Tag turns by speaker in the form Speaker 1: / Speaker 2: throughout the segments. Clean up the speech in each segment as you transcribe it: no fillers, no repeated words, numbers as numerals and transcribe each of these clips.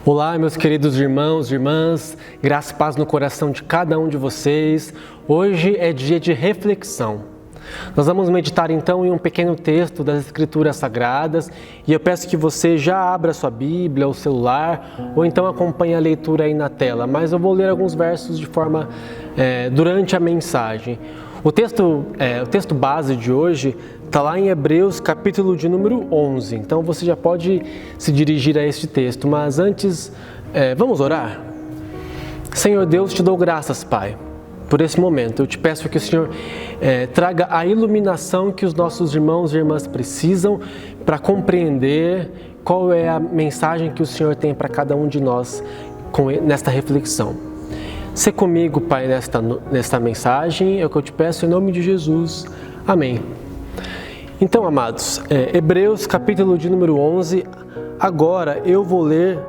Speaker 1: Olá, meus queridos irmãos e irmãs, graça e paz no coração de cada um de vocês. Hoje é dia de reflexão. Nós vamos meditar então em um pequeno texto das Escrituras Sagradas e eu peço que você já abra sua Bíblia ou celular ou então acompanhe a leitura aí na tela, mas eu vou ler alguns versos de forma durante a mensagem. O texto base de hoje está lá em Hebreus, capítulo de número 11. Então você já pode se dirigir a este texto. Mas antes, vamos orar? Senhor Deus, te dou graças, Pai, por esse momento. Eu te peço que o Senhor traga a iluminação que os nossos irmãos e irmãs precisam para compreender qual é a mensagem que o Senhor tem para cada um de nós nesta reflexão. Sê comigo, Pai, nesta mensagem, é o que eu te peço em nome de Jesus. Amém. Então, amados, Hebreus, capítulo de número 11, agora eu vou ler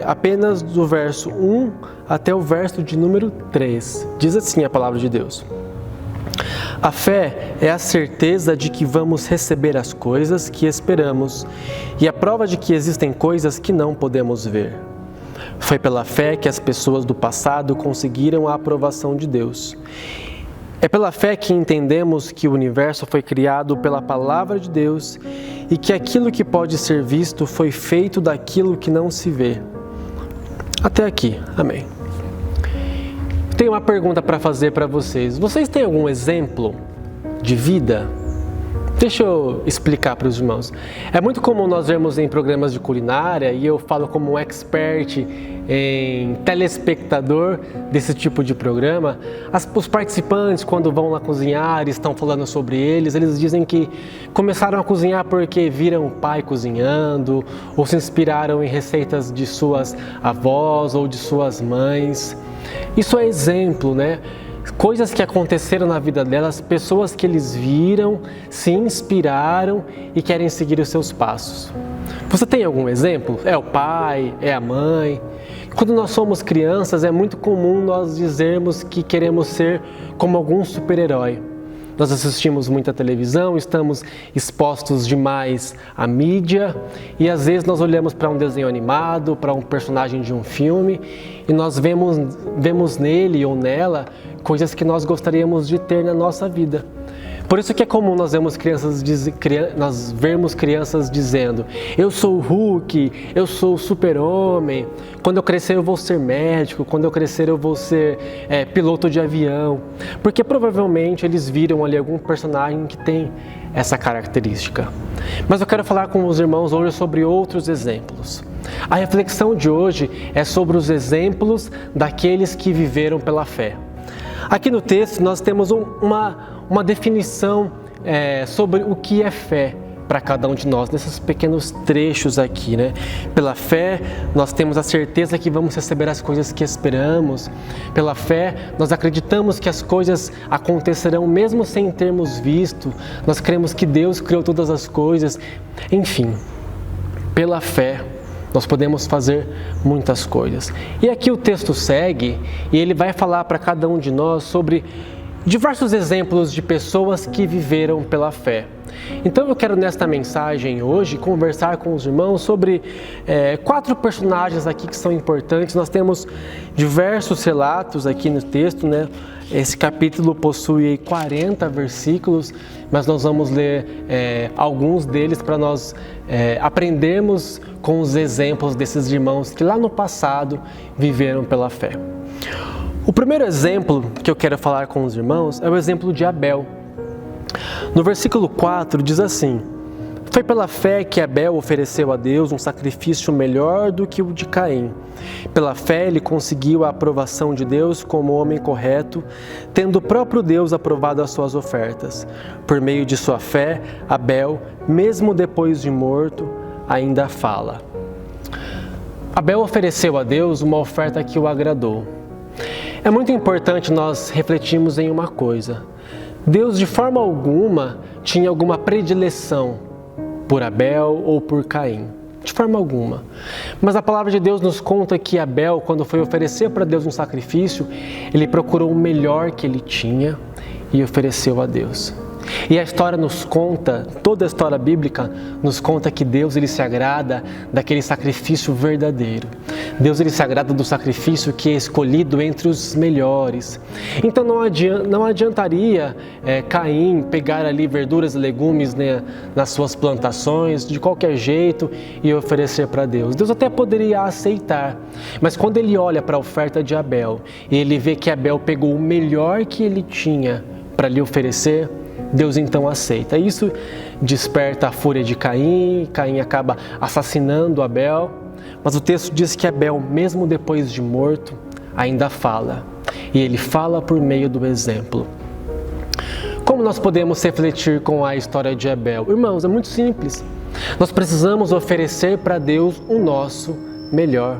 Speaker 1: apenas do verso 1 até o verso de número 3. Diz assim a palavra de Deus. A fé é a certeza de que vamos receber as coisas que esperamos e a prova de que existem coisas que não podemos ver. Foi pela fé que as pessoas do passado conseguiram a aprovação de Deus. É pela fé que entendemos que o universo foi criado pela palavra de Deus e que aquilo que pode ser visto foi feito daquilo que não se vê. Até aqui, amém. Tenho uma pergunta para fazer para vocês. Vocês têm algum exemplo de vida? Deixa eu explicar para os irmãos. É muito comum nós vermos em programas de culinária, e eu falo como um expert em telespectador desse tipo de programa, os participantes, quando vão lá cozinhar e estão falando sobre eles dizem que começaram a cozinhar porque viram o pai cozinhando, ou se inspiraram em receitas de suas avós ou de suas mães. Isso é exemplo, né? Coisas que aconteceram na vida delas, pessoas que eles viram, se inspiraram e querem seguir os seus passos. Você tem algum exemplo? É o pai? É a mãe? Quando nós somos crianças, é muito comum nós dizermos que queremos ser como algum super-herói. Nós assistimos muita televisão, estamos expostos demais à mídia e às vezes nós olhamos para um desenho animado, para um personagem de um filme e nós vemos nele ou nela coisas que nós gostaríamos de ter na nossa vida. Por isso que é comum nós vermos crianças dizendo: eu sou o Hulk, eu sou o super-homem, quando eu crescer eu vou ser médico, quando eu crescer eu vou ser piloto de avião. Porque provavelmente eles viram ali algum personagem que tem essa característica. Mas eu quero falar com os irmãos hoje sobre outros exemplos. A reflexão de hoje é sobre os exemplos daqueles que viveram pela fé. Aqui no texto nós temos uma definição sobre o que é fé para cada um de nós, nesses pequenos trechos aqui, né? Pela fé, nós temos a certeza que vamos receber as coisas que esperamos. Pela fé, nós acreditamos que as coisas acontecerão mesmo sem termos visto. Nós cremos que Deus criou todas as coisas. Enfim, pela fé, nós podemos fazer muitas coisas. E aqui o texto segue e ele vai falar para cada um de nós sobre diversos exemplos de pessoas que viveram pela fé. Então eu quero nesta mensagem hoje conversar com os irmãos sobre 4 personagens aqui que são importantes. Nós temos diversos relatos aqui no texto, né? Esse capítulo possui 40 versículos, mas nós vamos ler alguns deles para nós aprendermos com os exemplos desses irmãos que lá no passado viveram pela fé. O primeiro exemplo que eu quero falar com os irmãos é o exemplo de Abel. No versículo 4 diz assim: foi pela fé que Abel ofereceu a Deus um sacrifício melhor do que o de Caim. Pela fé ele conseguiu a aprovação de Deus como homem correto, tendo o próprio Deus aprovado as suas ofertas. Por meio de sua fé, Abel, mesmo depois de morto, ainda fala. Abel ofereceu a Deus uma oferta que o agradou. É muito importante nós refletirmos em uma coisa. Deus de forma alguma tinha alguma predileção por Abel ou por Caim. De forma alguma. Mas a palavra de Deus nos conta que Abel, quando foi oferecer para Deus um sacrifício, ele procurou o melhor que ele tinha e ofereceu a Deus. E a história nos conta, toda a história bíblica nos conta que Deus ele se agrada daquele sacrifício verdadeiro. Deus ele se agrada do sacrifício que é escolhido entre os melhores. Então não adiantaria Caim pegar ali verduras e legumes, né, nas suas plantações de qualquer jeito e oferecer para Deus. Deus até poderia aceitar, mas quando ele olha para a oferta de Abel e ele vê que Abel pegou o melhor que ele tinha para lhe oferecer, Deus então aceita. Isso desperta a fúria de Caim, Caim acaba assassinando Abel, mas o texto diz que Abel, mesmo depois de morto, ainda fala. E ele fala por meio do exemplo. Como nós podemos refletir com a história de Abel? Irmãos, é muito simples. Nós precisamos oferecer para Deus o nosso melhor.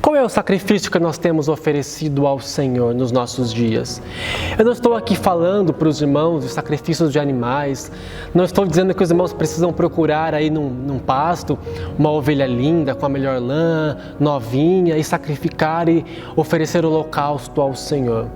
Speaker 1: Qual é o sacrifício que nós temos oferecido ao Senhor nos nossos dias? Eu não estou aqui falando para os irmãos de sacrifícios de animais, não estou dizendo que os irmãos precisam procurar aí num pasto uma ovelha linda, com a melhor lã, novinha, e sacrificar e oferecer holocausto ao Senhor.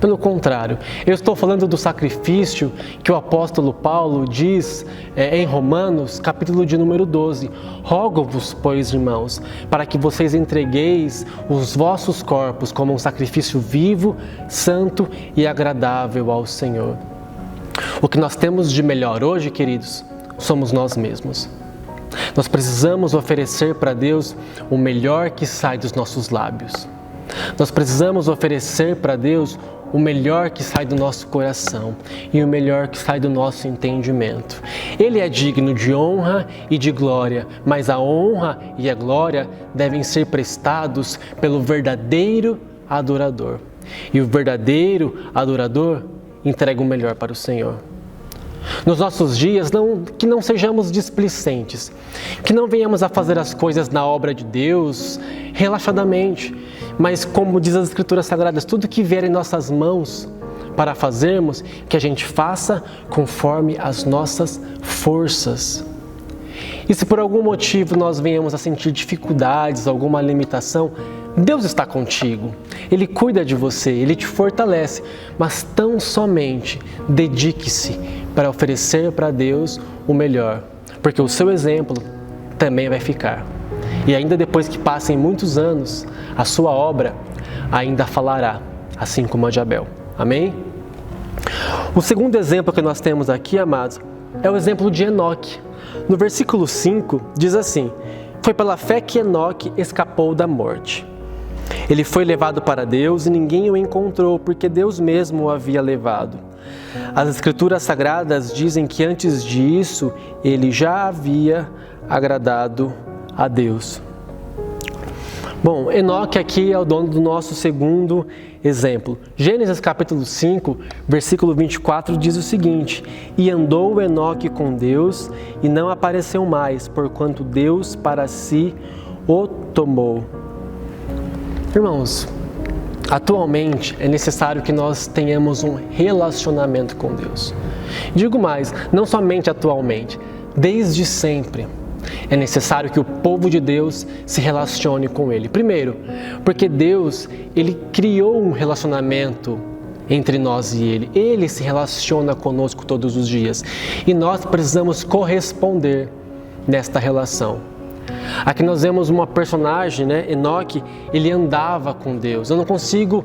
Speaker 1: Pelo contrário, eu estou falando do sacrifício que o apóstolo Paulo diz em Romanos, capítulo de número 12. Rogo-vos, pois, irmãos, para que vocês entregueis os vossos corpos como um sacrifício vivo, santo e agradável ao Senhor. O que nós temos de melhor hoje, queridos, somos nós mesmos. Nós precisamos oferecer para Deus o melhor que sai dos nossos lábios. Nós precisamos oferecer para Deus o melhor que sai do nosso coração e o melhor que sai do nosso entendimento. Ele é digno de honra e de glória, mas a honra e a glória devem ser prestados pelo verdadeiro adorador. E o verdadeiro adorador entrega o melhor para o Senhor. Nos nossos dias, que não sejamos displicentes, que não venhamos a fazer as coisas na obra de Deus relaxadamente, mas como diz as Escrituras Sagradas, tudo que vier em nossas mãos para fazermos, que a gente faça conforme as nossas forças. E se por algum motivo nós venhamos a sentir dificuldades, alguma limitação, Deus está contigo, Ele cuida de você, Ele te fortalece, mas tão somente dedique-se para oferecer para Deus o melhor, porque o seu exemplo também vai ficar. E ainda depois que passem muitos anos, a sua obra ainda falará, assim como a de Abel. Amém? O segundo exemplo que nós temos aqui, amados, é o exemplo de Enoque. No versículo 5 diz assim: foi pela fé que Enoque escapou da morte. Ele foi levado para Deus e ninguém o encontrou, porque Deus mesmo o havia levado. As Escrituras Sagradas dizem que antes disso ele já havia agradado a Deus. Bom, Enoque aqui é o dono do nosso segundo exemplo. Gênesis capítulo 5, versículo 24 diz o seguinte: e andou Enoque com Deus e não apareceu mais, porquanto Deus para si o tomou. Irmãos, atualmente é necessário que nós tenhamos um relacionamento com Deus. Digo mais, não somente atualmente, desde sempre. É necessário que o povo de Deus se relacione com Ele. Primeiro, porque Deus, Ele criou um relacionamento entre nós e Ele. Ele se relaciona conosco todos os dias. E nós precisamos corresponder nesta relação. Aqui nós vemos uma personagem, Enoque, ele andava com Deus. Eu não consigo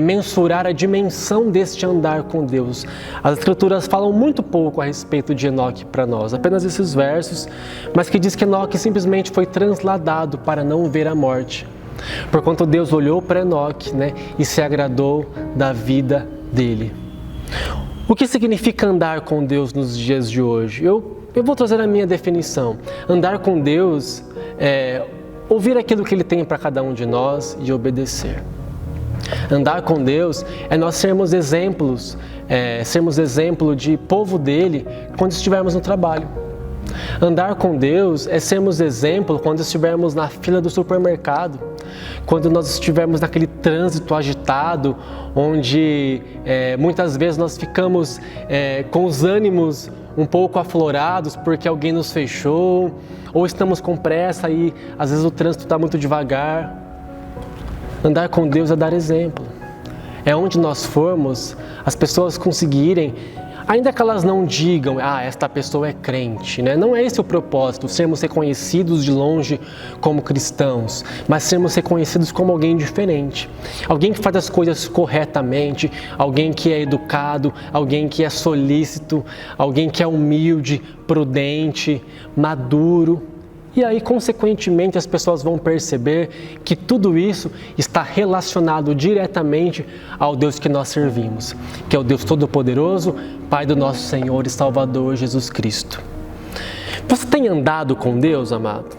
Speaker 1: mensurar a dimensão deste andar com Deus. As Escrituras falam muito pouco a respeito de Enoque para nós, apenas esses versos, mas que diz que Enoque simplesmente foi transladado para não ver a morte. Porquanto Deus olhou para Enoque, e se agradou da vida dele. O que significa andar com Deus nos dias de hoje? Eu vou trazer a minha definição. Andar com Deus é ouvir aquilo que Ele tem para cada um de nós e obedecer. Andar com Deus é nós sermos exemplos, sermos exemplo de povo dEle quando estivermos no trabalho. Andar com Deus é sermos exemplo quando estivermos na fila do supermercado, quando nós estivermos naquele trânsito agitado, onde muitas vezes nós ficamos com os ânimos um pouco aflorados porque alguém nos fechou, ou estamos com pressa e às vezes o trânsito está muito devagar. Andar com Deus é dar exemplo. É onde nós formos, as pessoas conseguirem ainda que elas não digam, esta pessoa é crente, né? Não é esse o propósito, sermos reconhecidos de longe como cristãos, mas sermos reconhecidos como alguém diferente. Alguém que faz as coisas corretamente, alguém que é educado, alguém que é solícito, alguém que é humilde, prudente, maduro. E aí, consequentemente, as pessoas vão perceber que tudo isso está relacionado diretamente ao Deus que nós servimos, que é o Deus Todo-Poderoso, Pai do nosso Senhor e Salvador Jesus Cristo. Você tem andado com Deus, amado?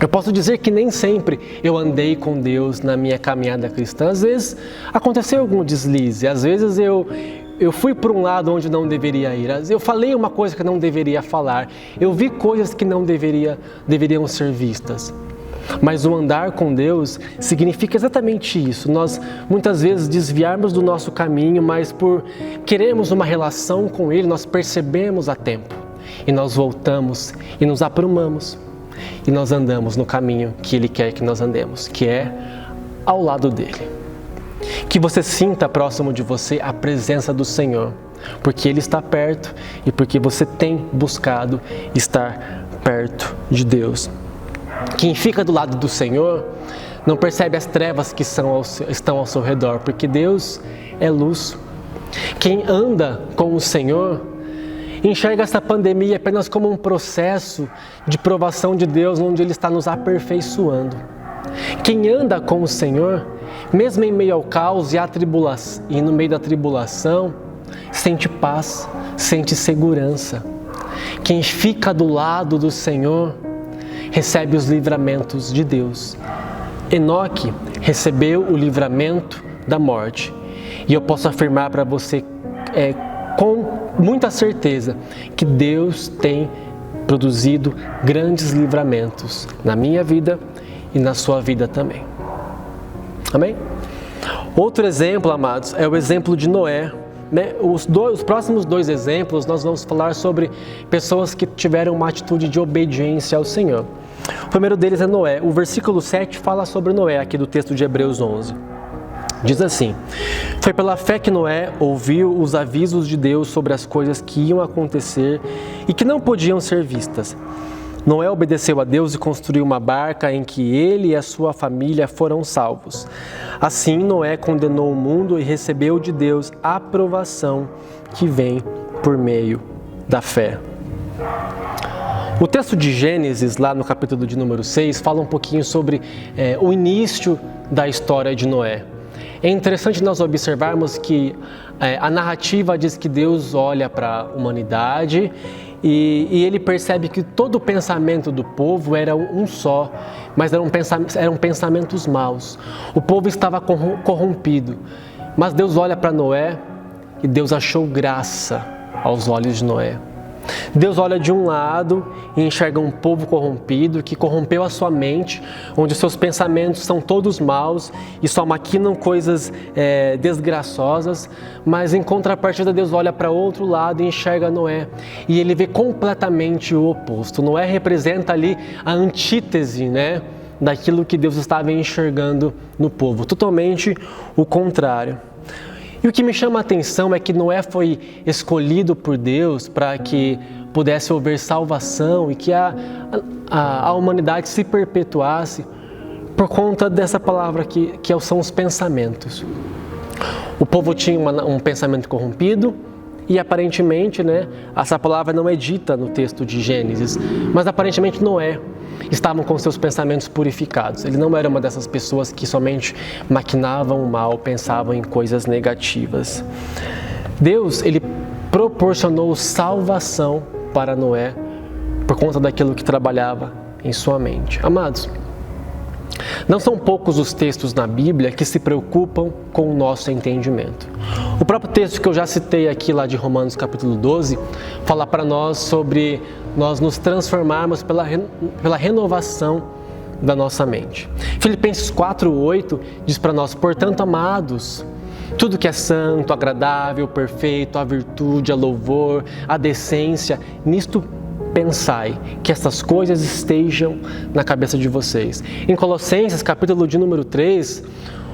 Speaker 1: Eu posso dizer que nem sempre eu andei com Deus na minha caminhada cristã. Às vezes aconteceu algum deslize, às vezes eu fui para um lado onde não deveria ir, eu falei uma coisa que não deveria falar, eu vi coisas que não deveriam ser vistas. Mas o andar com Deus significa exatamente isso. Nós muitas vezes desviarmos do nosso caminho, mas por querermos uma relação com Ele, nós percebemos a tempo. E nós voltamos e nos aprumamos. E nós andamos no caminho que Ele quer que nós andemos, que é ao lado dEle. Que você sinta próximo de você a presença do Senhor, porque Ele está perto e porque você tem buscado estar perto de Deus. Quem fica do lado do Senhor não percebe as trevas que estão ao seu redor, porque Deus é luz. Quem anda com o Senhor enxerga essa pandemia apenas como um processo de provação de Deus, onde Ele está nos aperfeiçoando. Quem anda com o Senhor, mesmo em meio ao caos e no meio da tribulação, sente paz, sente segurança. Quem fica do lado do Senhor recebe os livramentos de Deus. Enoque recebeu o livramento da morte. E eu posso afirmar para você com muita certeza que Deus tem produzido grandes livramentos na minha vida e na sua vida também. Amém? Outro exemplo, amados, é o exemplo de Noé. Os próximos 2 exemplos, nós vamos falar sobre pessoas que tiveram uma atitude de obediência ao Senhor. O primeiro deles é Noé. O versículo 7 fala sobre Noé, aqui do texto de Hebreus 11. Diz assim: foi pela fé que Noé ouviu os avisos de Deus sobre as coisas que iam acontecer e que não podiam ser vistas. Noé obedeceu a Deus e construiu uma barca em que ele e a sua família foram salvos. Assim, Noé condenou o mundo e recebeu de Deus a aprovação que vem por meio da fé. O texto de Gênesis, lá no capítulo de número 6, fala um pouquinho sobre o início da história de Noé. É interessante nós observarmos que a narrativa diz que Deus olha para a humanidade e ele percebe que todo o pensamento do povo era um só, mas eram pensamentos maus. O povo estava corrompido, mas Deus olha para Noé e Deus achou graça aos olhos de Noé. Deus olha de um lado e enxerga um povo corrompido, que corrompeu a sua mente, onde os seus pensamentos são todos maus e só maquinam coisas desgraçosas, mas em contrapartida Deus olha para outro lado e enxerga Noé, e ele vê completamente o oposto. Noé representa ali a antítese, daquilo que Deus estava enxergando no povo, totalmente o contrário. E o que me chama a atenção é que Noé foi escolhido por Deus para que pudesse haver salvação e que a humanidade se perpetuasse por conta dessa palavra que são os pensamentos. O povo tinha um pensamento corrompido e aparentemente, essa palavra não é dita no texto de Gênesis, mas aparentemente Noé estavam com seus pensamentos purificados. Ele não era uma dessas pessoas que somente maquinavam o mal, pensavam em coisas negativas. Deus, ele proporcionou salvação para Noé por conta daquilo que trabalhava em sua mente. Amados, não são poucos os textos na Bíblia que se preocupam com o nosso entendimento. O próprio texto que eu já citei aqui lá de Romanos capítulo 12, fala para nós sobre nós nos transformarmos pela renovação da nossa mente. Filipenses 4:8 diz para nós: portanto, amados, tudo que é santo, agradável, perfeito, a virtude, a louvor, a decência, nisto pensai, que essas coisas estejam na cabeça de vocês. Em Colossenses, capítulo de número 3,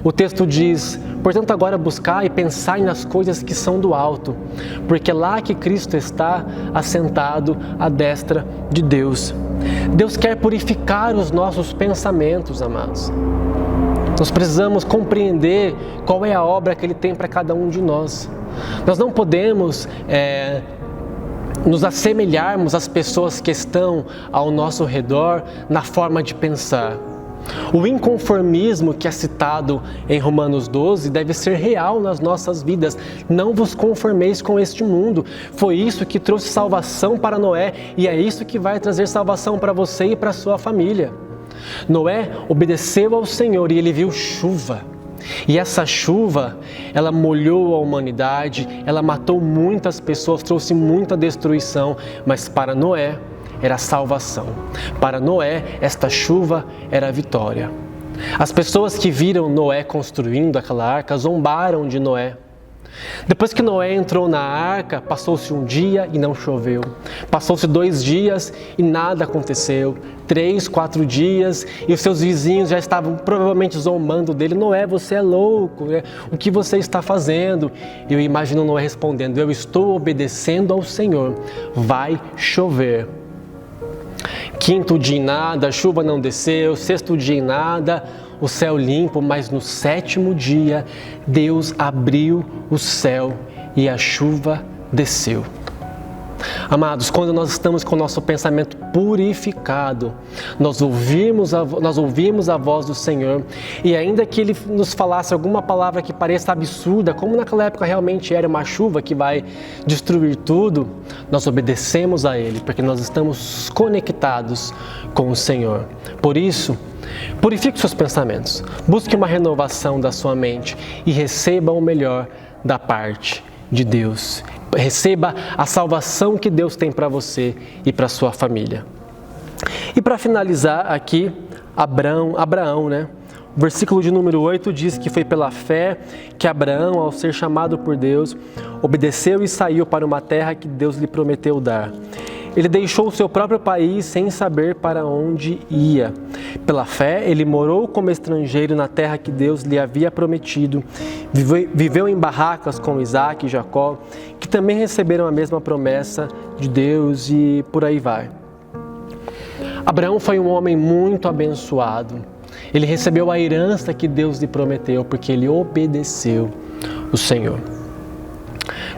Speaker 1: O texto diz: portanto, agora buscai e pensai nas coisas que são do alto, porque é lá que Cristo está assentado à destra de Deus. Deus quer purificar os nossos pensamentos, amados. Nós precisamos compreender qual é a obra que Ele tem para cada um de nós. Nós não podemos nos assemelharmos às pessoas que estão ao nosso redor na forma de pensar. O inconformismo que é citado em Romanos 12 deve ser real nas nossas vidas. Não vos conformeis com este mundo. Foi isso que trouxe salvação para Noé e é isso que vai trazer salvação para você e para a sua família. Noé obedeceu ao Senhor e ele viu chuva. E essa chuva, ela molhou a humanidade, ela matou muitas pessoas, trouxe muita destruição, mas para Noé era salvação. Para Noé, esta chuva era a vitória. As pessoas que viram Noé construindo aquela arca zombaram de Noé. Depois que Noé entrou na arca, passou-se um dia e não choveu. Passou-se 2 dias e nada aconteceu. 3, 4 dias e os seus vizinhos já estavam provavelmente zombando dele. Noé, você é louco, né? O que você está fazendo? Eu imagino Noé respondendo: eu estou obedecendo ao Senhor, vai chover. 5º dia em nada, a chuva não desceu. 6º dia em nada, o céu limpo, mas no 7º dia, Deus abriu o céu e a chuva desceu. Amados, quando nós estamos com o nosso pensamento purificado, nós ouvimos a voz do Senhor e ainda que Ele nos falasse alguma palavra que pareça absurda, como naquela época realmente era uma chuva que vai destruir tudo, nós obedecemos a Ele, porque nós estamos conectados com o Senhor. Por isso, purifique seus pensamentos, busque uma renovação da sua mente e receba o melhor da parte de Deus. Receba a salvação que Deus tem para você e para sua família. E para finalizar aqui, Abraão, né? O versículo de número 8 diz que foi pela fé que Abraão, ao ser chamado por Deus, obedeceu e saiu para uma terra que Deus lhe prometeu dar. Ele deixou o seu próprio país sem saber para onde ia. Pela fé, ele morou como estrangeiro na terra que Deus lhe havia prometido. Viveu em barracas com Isaac e Jacó, que também receberam a mesma promessa de Deus e por aí vai. Abraão foi um homem muito abençoado. Ele recebeu a herança que Deus lhe prometeu porque ele obedeceu o Senhor.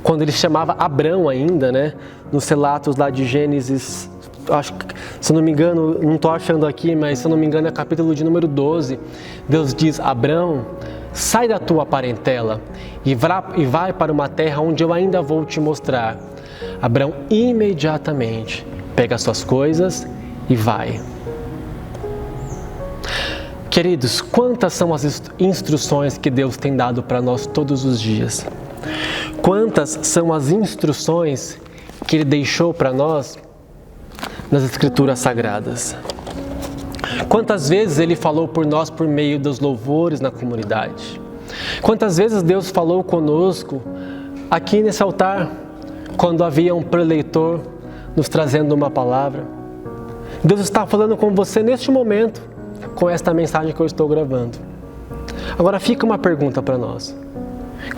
Speaker 1: Quando ele chamava Abrão ainda, né? Nos relatos lá de Gênesis, acho que, se não me engano, não estou achando aqui, mas se não me engano é capítulo de número 12, Deus diz: Abrão, sai da tua parentela e vai para uma terra onde eu ainda vou te mostrar. Abrão imediatamente pega as suas coisas e vai. Queridos, quantas são as instruções que Deus tem dado para nós todos os dias? Quantas são as instruções que Ele deixou para nós nas Escrituras Sagradas? Quantas vezes Ele falou por nós por meio dos louvores na comunidade? Quantas vezes Deus falou conosco aqui nesse altar, quando havia um preleitor nos trazendo uma palavra? Deus está falando com você neste momento, com esta mensagem que eu estou gravando. Agora fica uma pergunta para nós.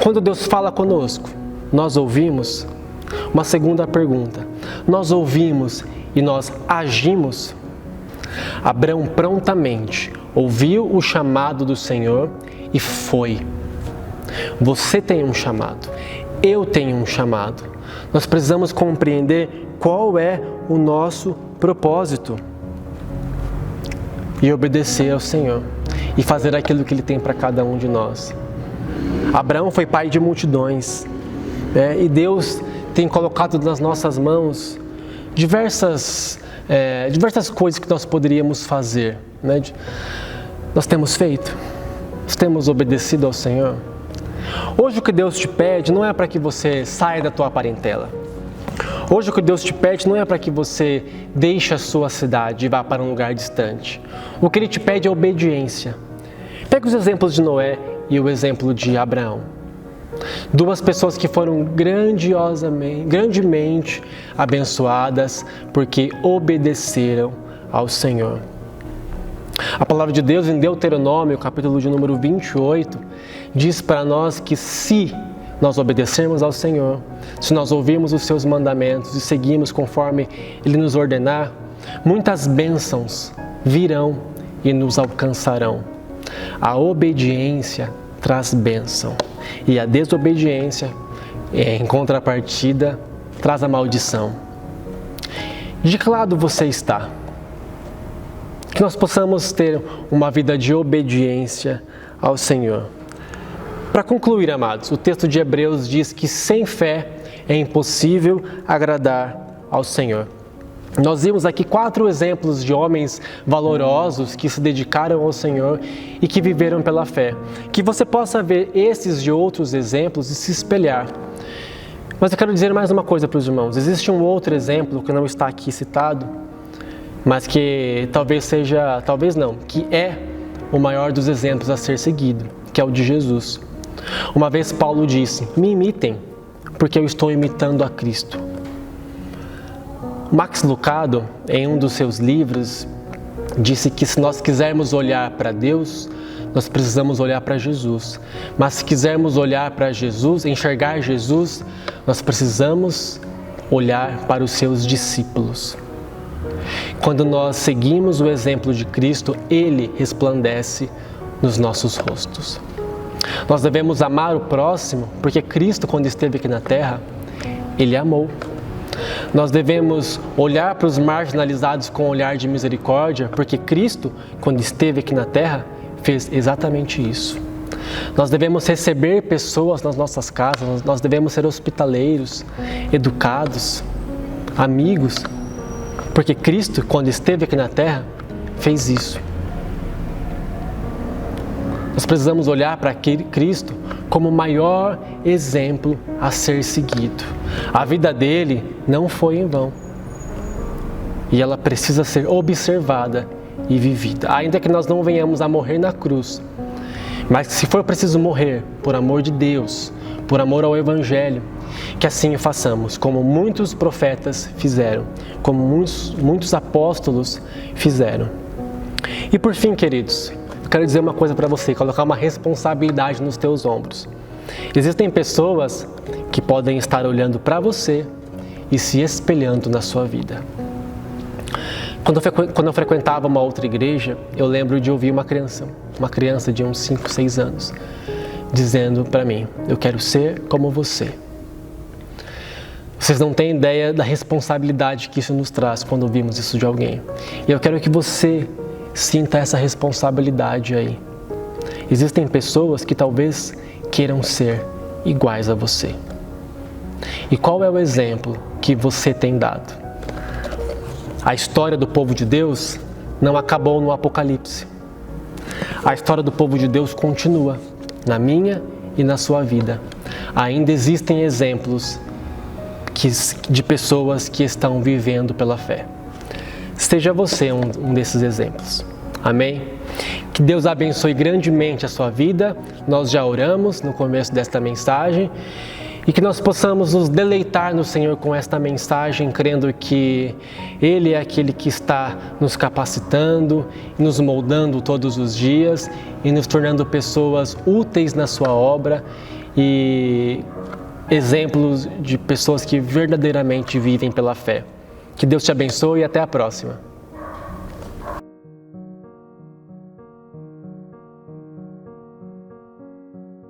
Speaker 1: Quando Deus fala conosco, nós ouvimos? Uma segunda pergunta: nós ouvimos e nós agimos? Abrão prontamente ouviu o chamado do Senhor e foi. Você tem um chamado, eu tenho um chamado. Nós precisamos compreender qual é o nosso propósito e obedecer ao Senhor e fazer aquilo que Ele tem para cada um de nós. Abraão foi pai de multidões, né? E Deus tem colocado nas nossas mãos diversas coisas que nós poderíamos fazer, né? Nós temos feito, nós temos obedecido ao Senhor. Hoje o que Deus te pede não é para que você saia da tua parentela. Hoje o que Deus te pede não é para que você deixe a sua cidade e vá para um lugar distante. O que Ele te pede é obediência. Pega os exemplos de Noé e o exemplo de Abraão. 2 pessoas que foram grandemente abençoadas porque obedeceram ao Senhor. A palavra de Deus em Deuteronômio, capítulo de número 28, diz para nós que se nós obedecermos ao Senhor, se nós ouvirmos os seus mandamentos e seguirmos conforme Ele nos ordenar, muitas bênçãos virão e nos alcançarão. A obediência traz bênção e a desobediência, em contrapartida, traz a maldição. De que lado você está? Que nós possamos ter uma vida de obediência ao Senhor. Para concluir, amados, o texto de Hebreus diz que sem fé é impossível agradar ao Senhor. Nós vimos aqui 4 exemplos de homens valorosos que se dedicaram ao Senhor e que viveram pela fé. Que você possa ver esses e outros exemplos e se espelhar. Mas eu quero dizer mais uma coisa para os irmãos. Existe um outro exemplo que não está aqui citado, mas que que é o maior dos exemplos a ser seguido, que é o de Jesus. Uma vez Paulo disse: me imitem, porque eu estou imitando a Cristo. Max Lucado, em um dos seus livros, disse que se nós quisermos olhar para Deus, nós precisamos olhar para Jesus. Mas se quisermos olhar para Jesus, enxergar Jesus, nós precisamos olhar para os seus discípulos. Quando nós seguimos o exemplo de Cristo, Ele resplandece nos nossos rostos. Nós devemos amar o próximo, porque Cristo, quando esteve aqui na terra, Ele amou. Nós devemos olhar para os marginalizados com um olhar de misericórdia, porque Cristo, quando esteve aqui na terra, fez exatamente isso. Nós devemos receber pessoas nas nossas casas, nós devemos ser hospitaleiros, educados, amigos, porque Cristo, quando esteve aqui na terra, fez isso. Nós precisamos olhar para Cristo como o maior exemplo a ser seguido. A vida dele não foi em vão. E ela precisa ser observada e vivida. Ainda que nós não venhamos a morrer na cruz, mas se for preciso morrer por amor de Deus, por amor ao Evangelho, que assim o façamos, como muitos profetas fizeram, como muitos apóstolos fizeram. E por fim, queridos, eu quero dizer uma coisa para você, colocar uma responsabilidade nos teus ombros. Existem pessoas que podem estar olhando para você e se espelhando na sua vida. Quando eu frequentava uma outra igreja, eu lembro de ouvir uma criança de uns 5, 6 anos, dizendo para mim: eu quero ser como você. Vocês não têm ideia da responsabilidade que isso nos traz quando ouvimos isso de alguém. E eu quero que você sinta essa responsabilidade aí. Existem pessoas que talvez queiram ser iguais a você. E qual é o exemplo que você tem dado? A história do povo de Deus não acabou no Apocalipse. A história do povo de Deus continua na minha e na sua vida. Ainda existem exemplos de pessoas que estão vivendo pela fé. Seja você um desses exemplos. Amém? Que Deus abençoe grandemente a sua vida. Nós já oramos no começo desta mensagem. E que nós possamos nos deleitar no Senhor com esta mensagem, crendo que Ele é aquele que está nos capacitando, nos moldando todos os dias e nos tornando pessoas úteis na sua obra e exemplos de pessoas que verdadeiramente vivem pela fé. Que Deus te abençoe e até a próxima.